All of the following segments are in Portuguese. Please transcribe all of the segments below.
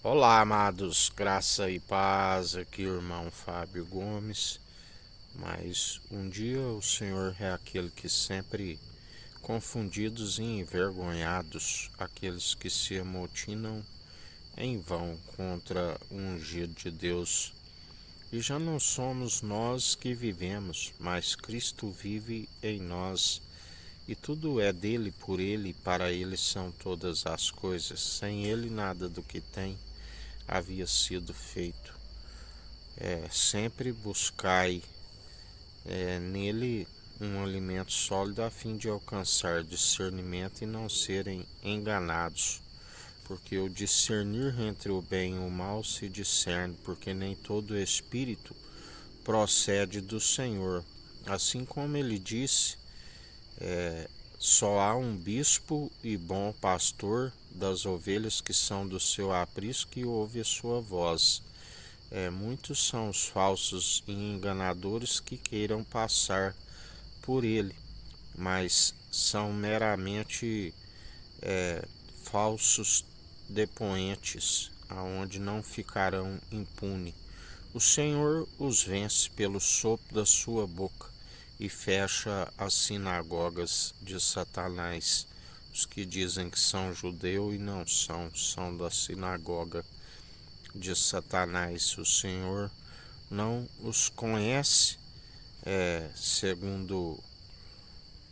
Olá, amados, graça e paz, aqui o irmão Fábio Gomes. Mas um dia o Senhor é aquele que sempre confundidos e envergonhados, aqueles que se amotinam em vão contra o ungido de Deus. E já não somos nós que vivemos, mas Cristo vive em nós. E tudo é dele, por ele e para ele são todas as coisas. Sem ele nada do que tem havia sido feito. Sempre buscai nele um alimento sólido a fim de alcançar discernimento e não serem enganados. Porque o discernir entre o bem e o mal se discerne, porque nem todo espírito procede do Senhor. Assim como ele disse, só há um bispo e bom pastor das ovelhas que são do seu aprisco que ouve a sua voz. Muitos são os falsos e enganadores que queiram passar por ele, mas são meramente falsos depoentes, aonde não ficarão impunes. O Senhor os vence pelo sopro da sua boca e fecha as sinagogas de Satanás. Os que dizem que são judeu e não são, são da sinagoga de Satanás. O Senhor não os conhece, segundo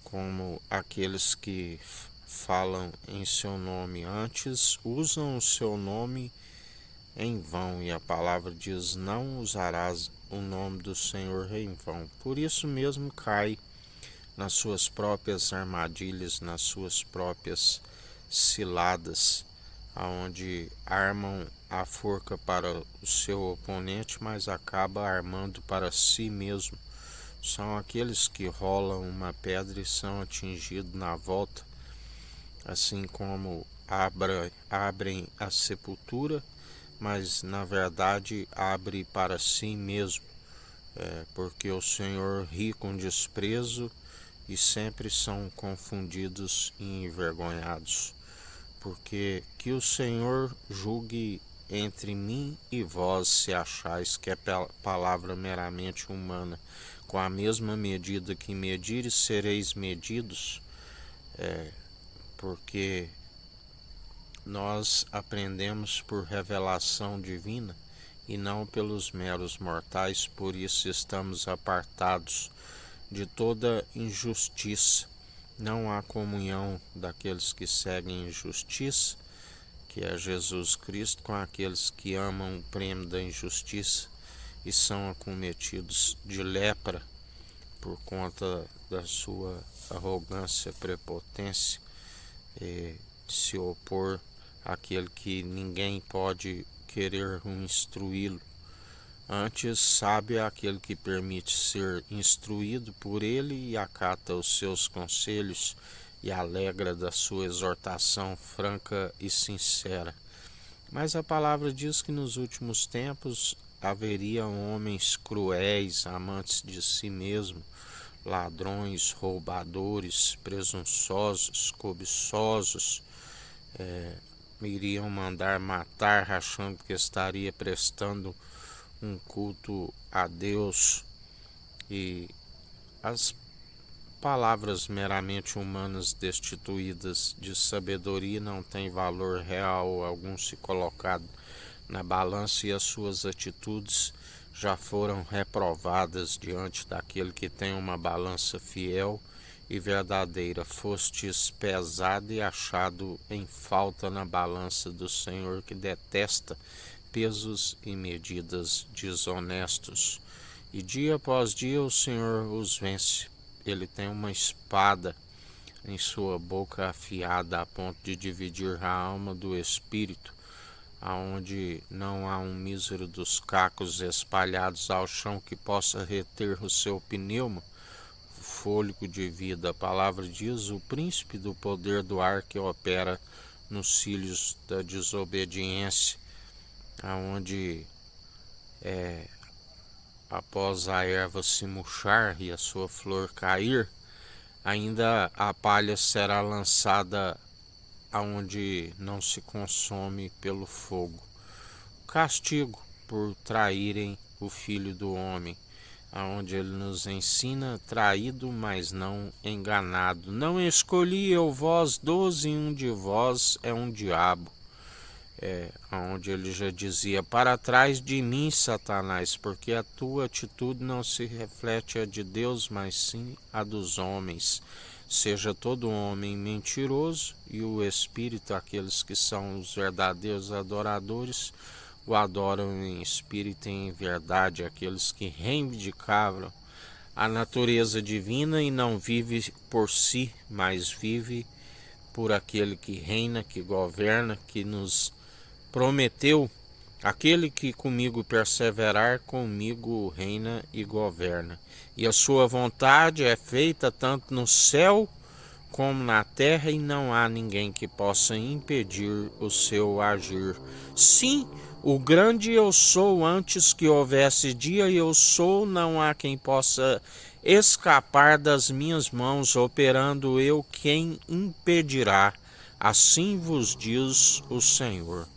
como aqueles que falam em seu nome, antes usam o seu nome em vão, e a palavra diz: não usarás o nome do Senhor em vão. Por isso mesmo cai nas suas próprias armadilhas, nas suas próprias ciladas, aonde armam a forca para o seu oponente, mas acaba armando para si mesmo. São aqueles que rolam uma pedra e são atingidos na volta, assim como abrem a sepultura, mas na verdade abre para si mesmo, porque o Senhor ri com desprezo e sempre são confundidos e envergonhados. Porque que o Senhor julgue entre mim e vós, se achais que é palavra meramente humana. Com a mesma medida que medires, sereis medidos, porque nós aprendemos por revelação divina e não pelos meros mortais, por isso estamos apartados de toda injustiça. Não há comunhão daqueles que seguem injustiça, que é Jesus Cristo, com aqueles que amam o prêmio da injustiça e são acometidos de lepra por conta da sua arrogância, prepotência, e se opor àquele que ninguém pode querer instruí-lo. Antes, sábio é aquele que permite ser instruído por ele e acata os seus conselhos e alegra da sua exortação franca e sincera. Mas a palavra diz que nos últimos tempos haveriam homens cruéis, amantes de si mesmo, ladrões, roubadores, presunçosos, cobiçosos, iriam mandar matar, achando que estaria prestando um culto a Deus, e as palavras meramente humanas destituídas de sabedoria não têm valor real algum se colocado na balança, e as suas atitudes já foram reprovadas diante daquele que tem uma balança fiel e verdadeira. Fostes pesado e achado em falta na balança do Senhor, que detesta pesos e medidas desonestos. E dia após dia o Senhor os vence. Ele tem uma espada em sua boca afiada a ponto de dividir a alma do espírito, aonde não há um mísero dos cacos espalhados ao chão que possa reter o seu pneuma, o fôlego de vida. A palavra diz: o príncipe do poder do ar que opera nos cílios da desobediência, aonde após a erva se murchar e a sua flor cair, ainda a palha será lançada aonde não se consome pelo fogo. castigo por traírem o Filho do Homem, aonde ele nos ensina: traído, mas não enganado. Não escolhi eu vós 12, e um de vós é um diabo. Onde ele já dizia: para trás de mim, Satanás, porque a tua atitude não se reflete a de Deus, mas sim a dos homens. Seja todo homem mentiroso, e o Espírito, aqueles que são os verdadeiros adoradores, o adoram em espírito e em verdade, aqueles que reivindicavam a natureza divina e não vive por si, mas vive por aquele que reina, que governa, que nos prometeu: aquele que comigo perseverar, comigo reina e governa. E a sua vontade é feita tanto no céu como na terra, e não há ninguém que possa impedir o seu agir. Sim, o grande eu sou, antes que houvesse dia eu sou, não há quem possa escapar das minhas mãos, operando eu, quem impedirá? Assim vos diz o Senhor.